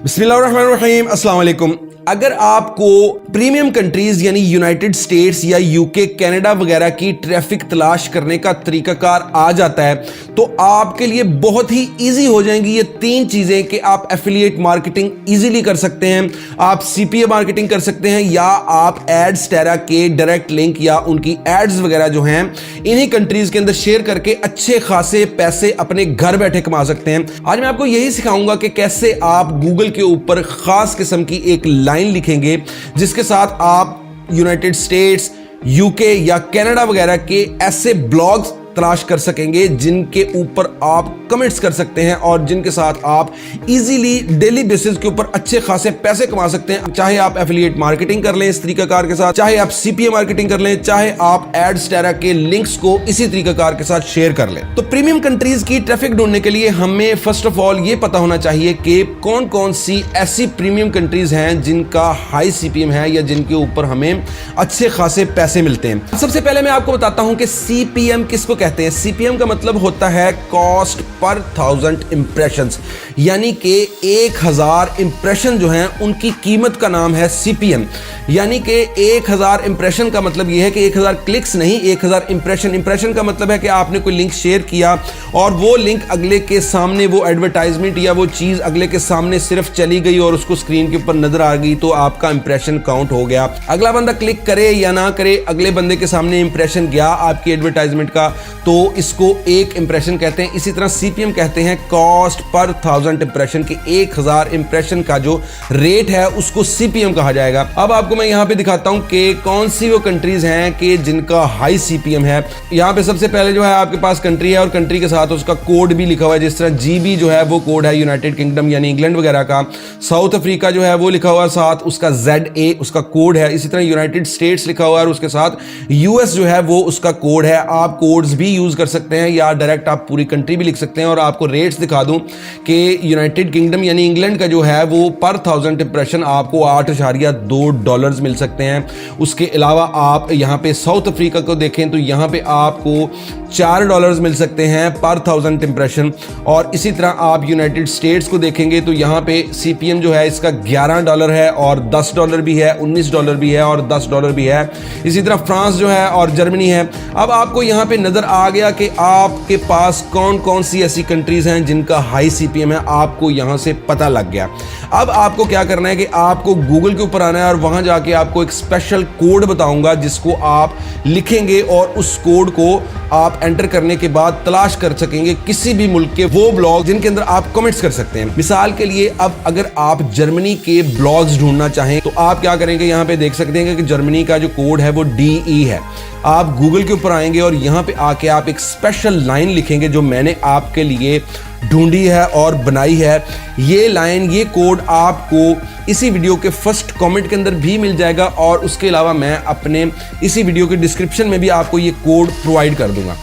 बिस्मिल्लाहिर्रहमानिर्रहीम, अस्सलाम वालेकुम। अगर आपको प्रीमियम कंट्रीज यानी यूनाइटेड स्टेट्स या यूके, कनाडा वगैरह की ट्रैफिक तलाश करने का तरीकाकार आ जाता है तो आपके लिए बहुत ही इजी हो जाएंगी ये तीन चीजें कि आप एफिलिएट मार्केटिंग इजीली कर सकते हैं, आप सीपीए मार्केटिंग कर सकते हैं, या आप एडस्टेरा के डायरेक्ट लिंक या उनकी एड्स वगैरह जो हैं इन्हीं कंट्रीज के अंदर शेयर करके अच्छे खासे पैसे अपने घर बैठे कमा सकते हैं। आज मैं आपको यही सिखाऊंगा कि कैसे आप गूगल के ऊपर खास किस्म की एक लाइन लिखेंगे जिसके साथ आप यूनाइटेड स्टेट्स, यूके या कनाडा वगैरह के ऐसे ब्लॉग्स तलाश कर सकेंगे जिनके ऊपर आप कमेंट्स कर सकते हैं और जिनके साथ आप इजीली डेली बेसिस के ऊपर अच्छे खासे पैसे कमा सकते हैं। चाहे आप एफिलिएट मार्केटिंग कर लें इस तरीकाकार के साथ, चाहे आप सीपीए मार्केटिंग कर लें, चाहे आप एडस्टेरा के लिंक्स को इसी तरीकाकार के साथ शेयर कर लें। तो प्रीमियम कंट्रीज की ट्रैफिक ढूंढने के लिए हमें फर्स्ट ऑफ ऑल ये पता होना चाहिए कि कौन कौन सी ऐसी प्रीमियम कंट्रीज हैं जिनका हाई सीपीएम है या जिनके ऊपर हमें अच्छे खासे पैसे मिलते हैं। सबसे पहले मैं आपको बताता हूं कि सीपीएम किसको कहते हैं। सीपीएम का मतलब होता है कॉस्ट पर 1000 इंप्रेशंस, यानी कि 1000 इंप्रेशन जो हैं उनकी कीमत का नाम है सीपीएम। यानी कि 1000 इंप्रेशन का मतलब यह है कि 1000 क्लिक्स नहीं, 1000 इंप्रेशन। इंप्रेशन का मतलब है कि आपने कोई लिंक शेयर किया और वो लिंक अगले के सामने, वो एडवर्टाइजमेंट या वो चीज अगले के सामने सिर्फ चली गई और उसको स्क्रीन के ऊपर नजर आ गई तो आपका इंप्रेशन काउंट हो गया। अगला बंदा क्लिक करे या ना करे, अगले बंदे के सामने इंप्रेशन गया आपकी एडवर्टाइजमेंट का, तो इसको एक इंप्रेशन कहते हैं। इसी तरह सीपीएम कहते हैं कॉस्ट पर 1000 इंप्रेशन के 1000 इंप्रेशन का जो रेट है उसको सीपीएम कहा जाएगा। अब आपको मैं यहां पे दिखाता हूं कि कौन सी वो कंट्रीज हैं कि जिनका हाई सीपीएम है। यहां पे सबसे पहले जो है आपके पास कंट्री है और कंट्री के साथ उसका कोड भी लिखा हुआ है। जिस तरह जीबी जो है वो कोड है यूनाइटेड किंगडम यानी इंग्लैंड वगैरह का। साउथ अफ्रीका जो है वो लिखा हुआ साथ उसका ZA उसका कोड है। इसी तरह यूनाइटेड स्टेट्स लिखा हुआ है और उसके साथ यूएस जो है वो उसका कोड है। आप कोड्स भी यूज कर सकते हैं या डायरेक्ट आप पूरी कंट्री भी लिख सकते हैं। और आपको रेट्स दिखा दूं कि यूनाइटेड किंगडम यानी इंग्लैंड का जो है वो पर 1000 इंप्रेशन आपको $8.2 मिल सकते हैं। उसके अलावा आप यहां पे साउथ अफ्रीका को देखें तो यहां पे आपको $4 मिल सकते हैं पर 1000 इंप्रेशन। और इसी तरह आप यूनाइटेड स्टेट्स को देखेंगे तो यहां पे सीपीएम जो है इसका $11 है और $10 भी है, $19 भी है और $10 भी है। इसी तरह फ्रांस जो है और जर्मनी है। अब आपको यहां पे नजर आ गया कि आपके पास कौन कौन सी ऐसी कंट्रीज हैं जिनका हाई सीपीएम है, आपको यहां से पता लग गया। अब आपको क्या करना है कि आपको गूगल के ऊपर आना है और वहां जाके आपको एक स्पेशल कोड बताऊंगा जिसको आप लिखेंगे और उस कोड को आप एंटर करने के बाद तलाश कर सकेंगे किसी भी मुल्क के वो ब्लॉग जिनके अंदर आप कमेंट्स कर सकते हैं। मिसाल के लिए अब अगर आप जर्मनी के ब्लॉग्स ढूंढना चाहें तो आप क्या करेंगे, यहां पे देख सकते हैं कि जर्मनी का जो कोड है वो DE है। आप गूगल के ऊपर आएंगे और यहां पे आके आप एक स्पेशल लाइन लिखेंगे जो मैंने आपके लिए ढूंढी है और बनाई है। ये लाइन, ये कोड आपको इसी वीडियो के फर्स्ट कमेंट के अंदर भी मिल जाएगा और उसके अलावा मैं अपने इसी वीडियो के डिस्क्रिप्शन में भी आपको ये कोड प्रोवाइड कर दूंगा।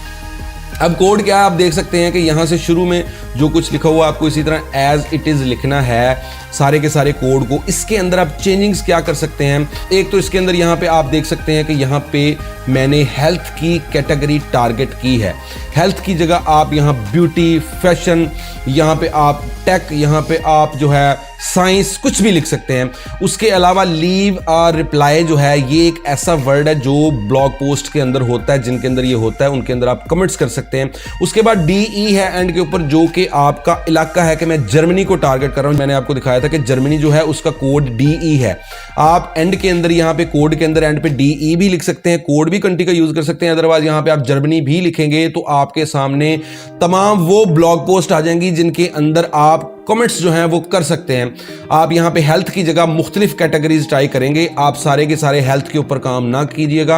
अब कोड क्या है आप देख सकते हैं कि यहां से शुरू में जो कुछ लिखा हुआ आपको इसी तरह एज इट इज लिखना है सारे के सारे कोड को। इसके अंदर आप चेंजिंग्स क्या कर सकते हैं, एक तो इसके अंदर यहां पे आप देख सकते हैं कि यहां पे मैंने हेल्थ की कैटेगरी टारगेट की है। हेल्थ की जगह आप यहां ब्यूटी, फैशन, यहां पे आप टेक, यहां पे आप जो है साइंस, कुछ भी लिख सकते हैं। उसके अलावा लीव अ रिप्लाई जो है ये एक ऐसा वर्ड है जो ब्लॉग पोस्ट के अंदर होता है, जिनके अंदर ये होता है उनके अंदर आप कमेंट्स कर सकते हैं। उसके बाद DE है एंड के ऊपर जो कि आपका इलाका है कि मैं जर्मनी को टारगेट कर रहा हूं। मैंने आपको दिखाया था कि जर्मनी जो है उसका कोड DE है। आप एंड के अंदर यहां पे कोड के अंदर एंड पे DE भी लिख सकते हैं, कोड भी कंट्री का यूज कर सकते हैं। अदरवाइज यहां पे आप जर्मनी भी लिखेंगे तो आपके सामने तमाम वो ब्लॉग पोस्ट आ जाएंगी जिनके अंदर आप कमेंट्स जो हैं वो कर सकते हैं। आप यहां पे हेल्थ की जगह मुख्तलिफ कैटेगरीज ट्राई करेंगे। आप सारे के सारे हेल्थ के ऊपर काम ना कीजिएगा,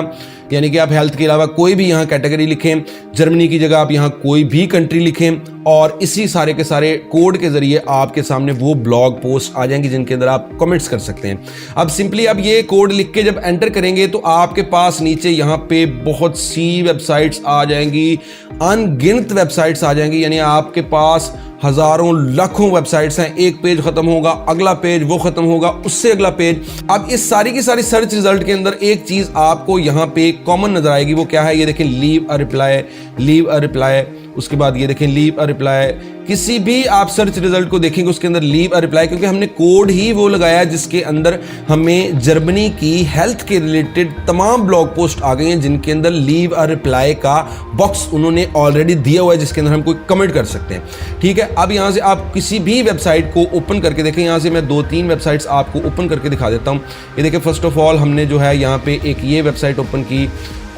यानी कि आप हेल्थ के अलावा कोई भी यहां कैटेगरी लिखें। जर्मनी की जगह आप यहां कोई भी कंट्री लिखें और इसी सारे के सारे कोड के जरिए आपके सामने वो ब्लॉग पोस्ट आ जाएंगी जिनके अंदर आप कमेंट्स कर सकते हैं। अब सिंपली अब ये कोड लिख के जब एंटर करेंगे तो आपके पास नीचे यहां पे बहुत सी वेबसाइट्स आ जाएंगी, अनगिनत वेबसाइट्स आ जाएंगी, यानी आपके पास हजारों लाखों वेबसाइट्स हैं। एक पेज खत्म होगा, अगला पेज वो खत्म होगा, उससे अगला पेज। अब इस सारी की सारी सर्च रिजल्ट के अंदर एक चीज आपको यहां पे कॉमन नजर आएगी, वो क्या है ये देखें, leave a reply, leave a reply, उसके बाद ये देखें लीव अ रिप्लाई, किसी भी आप सर्च रिजल्ट को देखेंगे उसके अंदर लीव अ रिप्लाई, क्योंकि हमने कोड ही वो लगाया जिसके अंदर हमें जर्मनी की हेल्थ के रिलेटेड तमाम ब्लॉग पोस्ट आ गई हैं जिनके अंदर लीव अ रिप्लाई का बॉक्स उन्होंने ऑलरेडी दिया हुआ है जिसके अंदर हम कोई कमेंट कर सकते हैं। ठीक है, अब यहाँ से आप किसी भी वेबसाइट को ओपन करके देखें। यहाँ से मैं 2-3 वेबसाइट्स आपको ओपन करके दिखा देता हूँ। ये देखें, फर्स्ट ऑफ ऑल हमने जो है यहाँ पे एक ये वेबसाइट ओपन की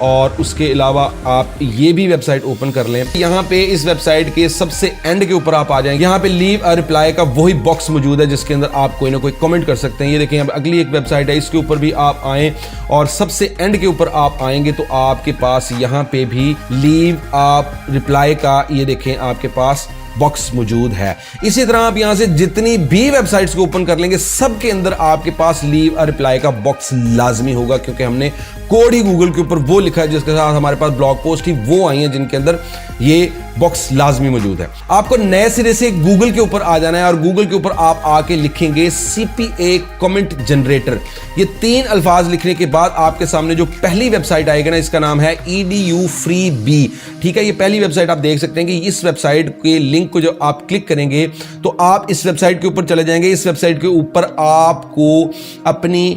और उसके अलावा आप ये भी वेबसाइट ओपन कर लें। यहाँ पे इस वेबसाइट के सबसे एंड के ऊपर आप आ जाएंगे, यहाँ पे लीव अ रिप्लाई का वही बॉक्स मौजूद है जिसके अंदर आप कोई ना कोई कमेंट कर सकते हैं। ये देखें, अब अगली एक वेबसाइट है, इसके ऊपर भी आप आएँ और सबसे एंड के ऊपर आप आएंगे तो आपके पास यहाँ पे भी लीव अ रिप्लाई का ये देखें आपके पास बॉक्स मौजूद है। इसी तरह आप यहां से जितनी भी वेबसाइट्स को ओपन कर लेंगे सब के अंदर आपके पास लीव अ रिप्लाई का बॉक्स लाजमी होगा, क्योंकि हमने कोड ही गूगल के ऊपर वो लिखा है जिसके साथ हमारे पास ब्लॉग पोस्ट ही वो आई है जिनके अंदर ये बॉक्स लाजमी मौजूद है। आपको नए सिरे से गूगल के ऊपर आ जाना है और गूगल के ऊपर आप आके लिखेंगे CPA कमेंट जनरेटर। ये 3 अल्फाज लिखने के बाद आपके सामने जो पहली वेबसाइट आएगा ना, इसका नाम है EDU FreeB। ठीक है, ये पहली वेबसाइट आप देख सकते हैं कि इस वेबसाइट के लिंक को जो आप क्लिक करेंगे तो आप इस वेबसाइट के ऊपर चले जाएंगे। इस वेबसाइट के ऊपर आपको अपनी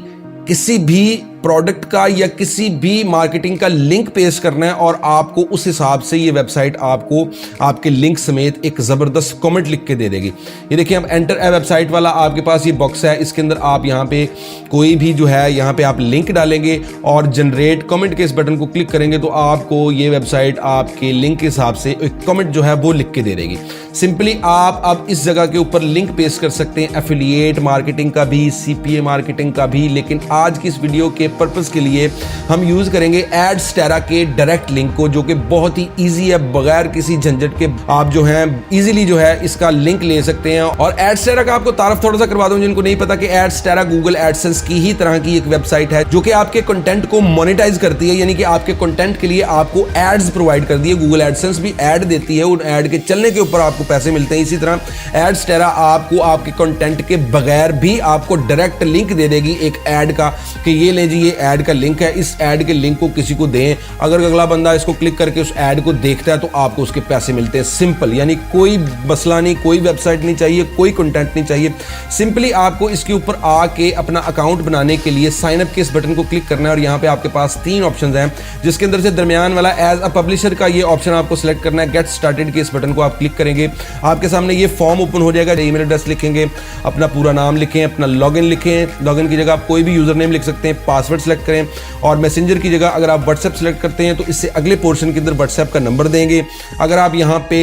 किसी भी प्रोडक्ट का या किसी भी मार्केटिंग का लिंक पेश करना है और आपको उस हिसाब से ये वेबसाइट आपको आपके लिंक समेत एक जबरदस्त कमेंट लिख के दे देगी। ये देखिए, अब एंटर ए वेबसाइट वाला आपके पास ये बॉक्स है, इसके अंदर आप यहाँ पे कोई भी जो है यहाँ पे आप लिंक डालेंगे और जनरेट कमेंट के इस बटन को क्लिक करेंगे तो आपको ये वेबसाइट आपके लिंक के हिसाब से एक कमेंट जो है वो लिख के दे देगी। सिंपली आप अब इस जगह के ऊपर लिंक पेश कर सकते हैं, एफिलिएट मार्केटिंग का भी, CPA मार्केटिंग का भी, लेकिन आज की इस वीडियो के पर्पस के लिए हम यूज करेंगे एडस्टेरा के डायरेक्ट लिंक को, जो कि बहुत ही इजी है, बगैर किसी झंझट के आप जो है इजीली जो है इसका लिंक ले सकते हैं। और एडस्टेरा का आपको तारफ थोड़ा सा करवा दूं जिनको नहीं पता कि एडस्टेरा गूगल एडसेंस की ही तरह की एक वेबसाइट है जो कि आपके कंटेंट को मोनेटाइज करती है, यानी कि आपके कंटेंट के लिए आपको एड्स प्रोवाइड कर दी है। गूगल एडसेंस भी एड देती है, उन एड के चलने के ऊपर आपको पैसे मिलते हैं। इसी तरह एडस्टेरा आपको आपके कंटेंट के बगैर भी आपको डायरेक्ट लिंक दे देगी एक एड का कि ये ले जी, ये एड का लिंक है, इस एड के लिंक को किसी को दें, अगर अगला बंदा इसको क्लिक करके उस एड को देखता है तो आपको उसके पैसे मिलते हैं। सिंपल, यानी कोई मसला नहीं, कोई वेबसाइट नहीं चाहिए, कोई कंटेंट नहीं चाहिए। सिंपली आपको इसके ऊपर आके अपना अकाउंट बनाने के लिए साइन अप के इस बटन को क्लिक करना है और यहाँ पे आपके पास 3 ऑप्शंस हैं, जिसके अंदर से दरमियान वाला एज अ पब्लिशर का ये ऑप्शन आपको सिलेक्ट करना है। गेट स्टार्टेड के इस बटन को आप क्लिक करेंगे, आपके सामने ये फॉर्म ओपन हो जाएगा। ईमेल एड्रेस लिखेंगे, अपना पूरा नाम लिखें, अपना लॉगिन लिखें, लॉगिन की जगह आप कोई भी यूजर नेम लिख सकते हैं, पासवर्ड सेलेक्ट करें और मैसेंजर की जगह अगर आप व्हाट्सएप सेलेक्ट करते हैं तो इससे अगले पोर्शन के अंदर व्हाट्सएप का नंबर देंगे। अगर आप यहाँ पे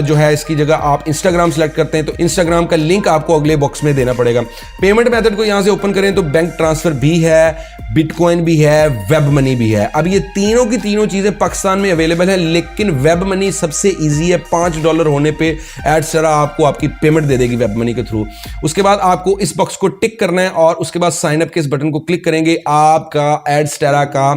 जो है इसकी जगह आप इंस्टाग्राम सेलेक्ट करते हैं तो इंस्टाग्राम का लिंक आपको अगले बॉक्स में देना पड़ेगा। पेमेंट मेथड को यहाँ से ओपन करें तो बैंक ट्रांसफर भी है, बिटकॉइन भी है, वेब मनी भी है। अब ये तीनों की तीनों चीजें पाकिस्तान में अवेलेबल है, लेकिन वेब मनी सबसे इजी है। $5 होने पे एडस्टेरा आपको आपकी पेमेंट दे देगी वेब मनी के थ्रू। उसके बाद आपको इस बॉक्स को टिक करना है और उसके बाद साइन अप के इस बटन को क्लिक करेंगे, आपका एडस्टेरा का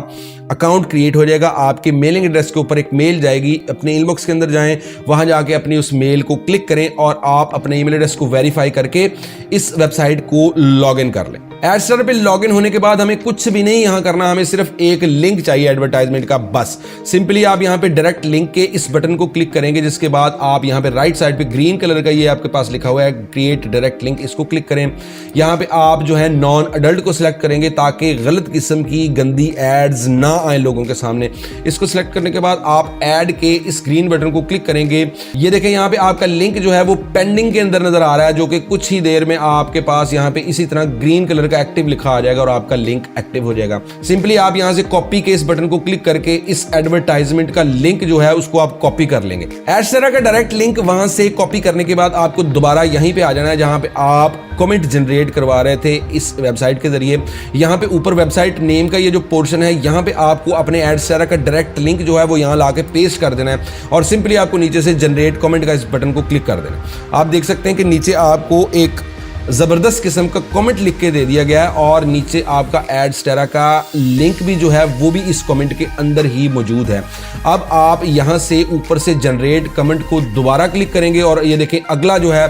अकाउंट क्रिएट हो जाएगा। आपके मेलिंग एड्रेस के ऊपर एक मेल जाएगी, अपने इनबॉक्स के अंदर जाएं, वहां जाके अपनी उस मेल को क्लिक करें और आप अपने ईमेल एड्रेस को वेरीफाई करके इस वेबसाइट को लॉग इन कर लें। एडस्टेरा पे लॉग इन होने के बाद हमें कुछ भी नहीं यहां करना, हमें सिर्फ एक लिंक चाहिए एडवर्टाइजमेंट का, बस। सिंपली आप यहां पे डायरेक्ट लिंक के इस बटन को क्लिक करेंगे, जिसके बाद आप यहां पे राइट साइड पे ग्रीन कलर का ये आपके पास लिखा हुआ है क्रिएट डायरेक्ट लिंक, इसको क्लिक करें। यहां पे आप जो है नॉन अडल्ट को सिलेक्ट करेंगे ताकि गलत किस्म की गंदी एड्स ना आए लोगों के सामने। इसको सिलेक्ट करने के बाद आप ऐड के इस ग्रीन बटन को क्लिक करेंगे। ये देखें यहां पे आपका लिंक जो है वो पेंडिंग के अंदर नजर आ रहा है, जो कि कुछ ही देर में आपके पास यहां पे इसी तरह ग्रीन कलर का एक्टिव लिखा आ जाएगा और आपका लिंक एक्टिव हो जाएगा। सिंपली आप यहां से कॉपी के इस बटन को क्लिक करके इस एडवर्टाइजमेंट का लिंक जो है उसको आप कॉपी कर लेंगे। एडस्टेरा का डायरेक्ट लिंक वहां से कॉपी करने के बाद आपको दोबारा यहीं पे आ जाना है जहां पे आप कमेंट जनरेट करवा रहे थे इस वेबसाइट के जरिए। यहां पे ऊपर वेबसाइट नेम का ये जो पोर्शन है, यहां पे आपको अपने एडस्टेरा का डायरेक्ट लिंक जो है वो यहां लाके पेस्ट कर देना है और सिंपली आपको नीचे से जनरेट कमेंट का इस बटन को क्लिक कर देना। आप देख सकते हैं कि नीचे आपको एक जबरदस्त किस्म का कमेंट लिख के दे दिया गया है और नीचे आपका एडस्टेरा का लिंक भी जो है वो भी इस कमेंट के अंदर ही मौजूद है। अब आप यहां से ऊपर से जनरेट कमेंट को दोबारा क्लिक करेंगे और ये देखें अगला जो है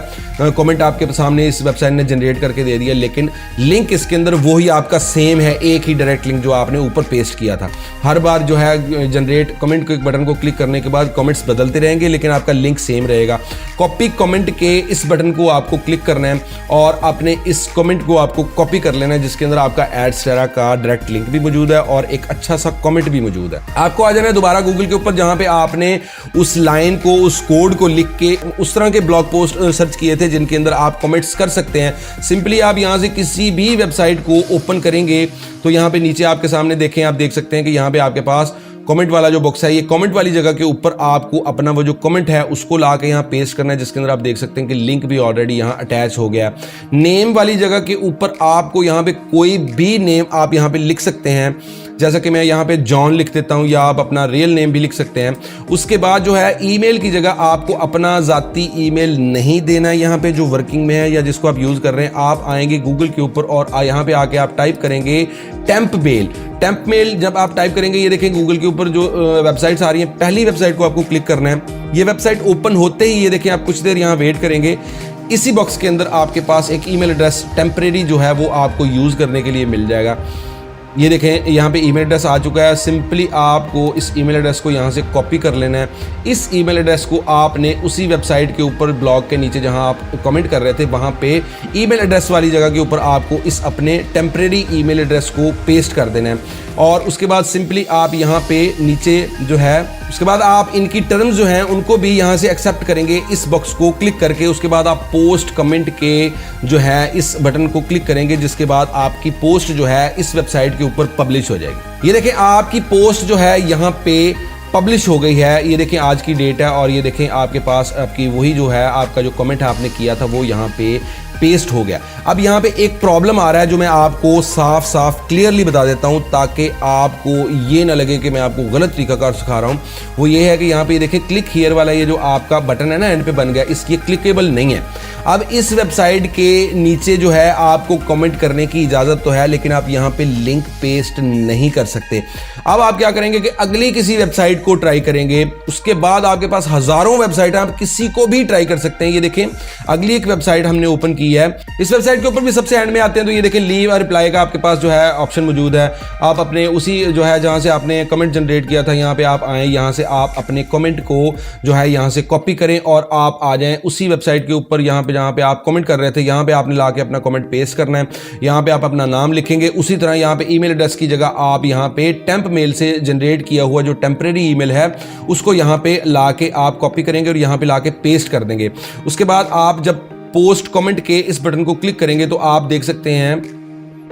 कमेंट आपके सामने इस वेबसाइट ने जनरेट करके दे दिया, लेकिन लिंक इसके अंदर वही आपका सेम है, एक ही डायरेक्ट लिंक जो आपने ऊपर पेस्ट किया था। हर बार जो है जनरेट कमेंट के बटन को क्लिक करने के बाद कमेंट्स बदलते रहेंगे, लेकिन आपका लिंक सेम रहेगा। कॉपी कमेंट के इस बटन को आपको क्लिक करना है और अपने इस कमेंट को आपको कॉपी कर लेना है, जिसके अंदर आपका एडस्टेरा का डायरेक्ट लिंक भी मौजूद है और एक अच्छा सा कमेंट भी मौजूद है। आपको आ जाना है दोबारा गूगल के ऊपर, जहां पे आपने उस लाइन को, उस कोड को लिख के उस तरह के ब्लॉग पोस्ट सर्च किए थे जिनके अंदर आप कमेंट्स कर सकते हैं। सिंपली आप यहां से किसी भी वेबसाइट को ओपन करेंगे तो यहां पे नीचे आपके सामने देखें, आप देख सकते हैं कि यहां पे आपके पास कमेंट वाला जो बॉक्स है, ये कमेंट वाली जगह के ऊपर आपको अपना वो जो कमेंट है उसको ला के यहाँ पेस्ट करना है, जिसके अंदर आप देख सकते हैं कि लिंक भी ऑलरेडी यहाँ अटैच हो गया है। नेम वाली जगह के ऊपर आपको यहाँ पे कोई भी नेम आप यहाँ पे लिख सकते हैं, जैसा कि मैं यहाँ पे जॉन लिख देता हूँ, या आप अपना रियल नेम भी लिख सकते हैं। उसके बाद जो है ईमेल की जगह आपको अपना ज़ाती ईमेल नहीं देना है यहाँ पे जो वर्किंग में है या जिसको आप यूज़ कर रहे हैं। आप आएंगे गूगल के ऊपर और यहाँ पे आके आप टाइप करेंगे टेम्प मेल। टेम्प मेल जब आप टाइप करेंगे, ये देखें गूगल के ऊपर जो वेबसाइट्स आ रही हैं, पहली वेबसाइट को आपको क्लिक करना है। ये वेबसाइट ओपन होते ही ये देखें आप कुछ देर यहाँ वेट करेंगे, इसी बॉक्स के अंदर आपके पास एक ईमेल एड्रेस टेम्परेरी जो है वो आपको यूज़ करने के लिए मिल जाएगा। ये देखें यहाँ पे ईमेल एड्रेस आ चुका है। सिंपली आपको इस ईमेल एड्रेस को यहाँ से कॉपी कर लेना है। इस ईमेल एड्रेस को आपने उसी वेबसाइट के ऊपर ब्लॉग के नीचे जहाँ आप कमेंट कर रहे थे वहाँ पे ईमेल एड्रेस वाली जगह के ऊपर आपको इस अपने टेम्परेरी ईमेल एड्रेस को पेस्ट कर देना है। और उसके बाद सिंपली आप यहाँ पे नीचे जो है, उसके बाद आप इनकी टर्म्स जो हैं उनको भी यहाँ से एक्सेप्ट करेंगे इस बॉक्स को क्लिक करके। उसके बाद आप पोस्ट कमेंट के जो है इस बटन को क्लिक करेंगे, जिसके बाद आपकी पोस्ट जो है इस वेबसाइट के ऊपर पब्लिश हो जाएगी। ये देखें आपकी पोस्ट जो है यहाँ पे पब्लिश हो गई है। ये देखें आज की डेट है और ये देखें आपके पास आपकी वही जो है आपका जो कमेंट आपने किया था वो यहाँ पे पेस्ट हो गया। अब यहाँ पे एक प्रॉब्लम आ रहा है जो मैं आपको साफ साफ क्लियरली बता देता हूँ ताकि आपको ये ना लगे कि मैं आपको गलत तरीकाकार सिखा रहा हूँ। वो ये है कि यहाँ पे देखें क्लिक हियर वाला ये जो आपका बटन है ना एंड पे बन गया, इसकी क्लिकेबल नहीं है। अब इस वेबसाइट के नीचे जो है आपको कमेंट करने की इजाज़त तो है, लेकिन आप यहाँ पे लिंक पेस्ट नहीं कर सकते। अब आप क्या करेंगे कि अगली किसी वेबसाइट को ट्राई करेंगे, उसके बाद आपके पास हज़ारों वेबसाइट हैं, आप किसी को भी ट्राई कर सकते हैं। ये देखें अगली एक वेबसाइट हमने ओपन की है। इस वेबसाइट के ऊपर भी सबसे एंड में आते हैं तो ये देखें लीव और रिप्लाई का आपके पास जो है ऑप्शन मौजूद है। आप अपने उसी जो है जहाँ से आपने कमेंट जनरेट किया था यहाँ पे आप आएँ, यहाँ से आप अपने कमेंट को जो है यहाँ से कॉपी करें और आप आ जाएँ उसी वेबसाइट के ऊपर यहाँ पे जहाँ पे आप कमेंट कर रहे थे, यहाँ पे आपने लाके अपना कमेंट पेस्ट करना है। यहाँ पे आप अपना नाम लिखेंगे, उसी तरह यहाँ पे ईमेल एड्रेस की जगह आप यहाँ पे टेम्प मेल से जनरेट किया हुआ जो टेम्परेरी ईमेल है उसको यहाँ पे लाके आप कॉपी करेंगे और यहाँ पे लाके पेस्ट कर देंगे। उसके बाद आप जब पोस्ट कमेंट के इस बटन को क्लिक करेंगे तो आप देख सकते हैं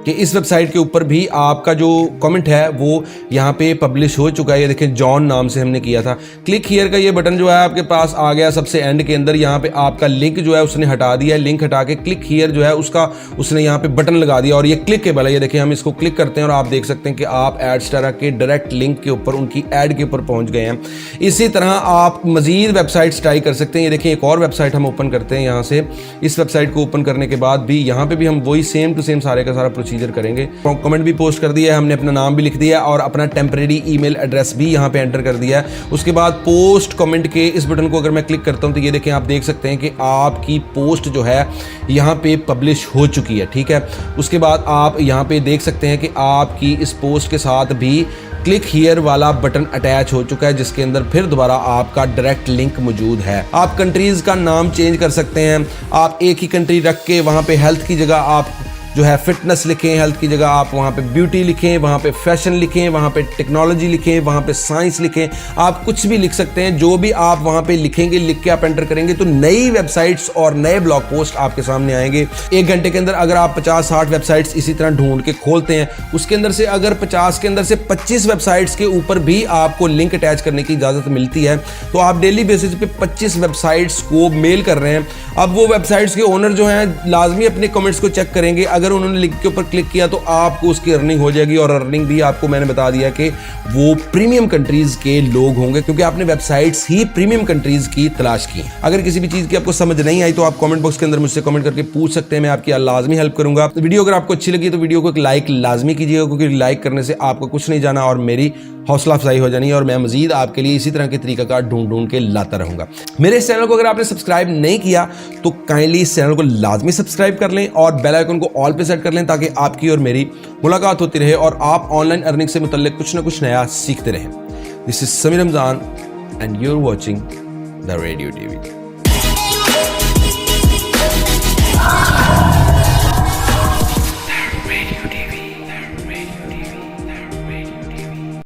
कि इस वेबसाइट के ऊपर भी आपका जो कमेंट है वो यहाँ पे पब्लिश हो चुका है। ये देखें जॉन नाम से हमने किया था। क्लिक हियर का ये बटन जो है आपके पास आ गया सबसे एंड के अंदर। यहाँ पे आपका लिंक जो है उसने हटा दिया है, लिंक हटा के क्लिक हियर जो है उसका उसने यहाँ पे बटन लगा दिया और ये क्लिकेबल है। ये देखें हम इसको क्लिक करते हैं और आप देख सकते हैं कि आप एडस्टेरा के डायरेक्ट लिंक के ऊपर उनकी एड के ऊपर पहुँच गए हैं। इसी तरह आप मजीद वेबसाइट्स ट्राई कर सकते हैं। ये देखें एक और वेबसाइट हम ओपन करते हैं यहाँ से। इस वेबसाइट को ओपन करने के बाद भी यहाँ पे भी हम वही सेम टू सेम सारे का सारा प्रोसीजर करेंगे। कमेंट भी पोस्ट कर दिया है हमने, अपना नाम भी लिख दिया और अपना टेम्परेरी ईमेल एड्रेस भी यहाँ पे एंटर कर दिया है। उसके बाद पोस्ट कमेंट के इस बटन को अगर मैं क्लिक करता हूँ तो ये देखें आप देख सकते हैं कि आपकी पोस्ट जो है यहाँ पे पब्लिश हो चुकी है। ठीक है, उसके बाद आप यहाँ पे देख सकते हैं कि आपकी इस पोस्ट के साथ भी क्लिक हियर वाला बटन अटैच हो चुका है, जिसके अंदर फिर दोबारा आपका डायरेक्ट लिंक मौजूद है। आप कंट्रीज का नाम चेंज कर सकते हैं। आप एक ही कंट्री रख के वहाँ पे हेल्थ की जगह आप जो है फिटनेस लिखें, हेल्थ की जगह आप वहाँ पे ब्यूटी लिखें, वहाँ पे फैशन लिखें, वहाँ पे टेक्नोलॉजी लिखें, वहाँ पे साइंस लिखें। आप कुछ भी लिख सकते हैं, जो भी आप वहाँ पे लिखेंगे, लिख के आप एंटर करेंगे तो नई वेबसाइट्स और नए ब्लॉग पोस्ट आपके सामने आएंगे। एक घंटे के अंदर अगर आप 50-60 वेबसाइट्स इसी तरह ढूंढ के खोलते हैं, उसके अंदर से अगर 50 के अंदर से 25 वेबसाइट्स के ऊपर भी आपको लिंक अटैच करने की इजाज़त मिलती है तो आप डेली बेसिस पे 25 वेबसाइट्स को मेल कर रहे हैं। अब वो वेबसाइट्स के ओनर जो हैं लाजमी अपने कमेंट्स को चेक करेंगे। अगर उन्होंने लिंक के ऊपर क्लिक किया तो आपको उसकी अर्निंग हो जाएगी और अर्निंग भी आपको मैंने बता दिया कि वो प्रीमियम कंट्रीज के लोग होंगे, क्योंकि आपने वेबसाइट्स ही प्रीमियम कंट्रीज की तलाश की। अगर किसी भी चीज़ की आपको समझ नहीं आई तो आप कमेंट बॉक्स के अंदर मुझसे कमेंट करके पूछ सकते हैं, मैं आपकी लाजमी हेल्प करूंगा। वीडियो अगर आपको अच्छी लगी तो वीडियो को एक लाइक लाजमी कीजिएगा, क्योंकि लाइक करने से आपको कुछ नहीं जाना और मेरी हौसला अफजाई हो जानी है और मैं मजीद आपके लिए इसी तरह के तरीकाकार ढूंढ के लाता रहूंगा। मेरे इस चैनल को अगर आपने सब्सक्राइब नहीं किया तो काइंडली इस चैनल को लाजमी सब्सक्राइब कर लें और बेल आइकन को ऑल पे सेट कर लें ताकि आपकी और मेरी मुलाकात होती रहे और आप ऑनलाइन अर्निंग से मुतल्लिक कुछ ना कुछ नया सीखते रहें। This is Sameer Ramzan and you are watching the Radio TV.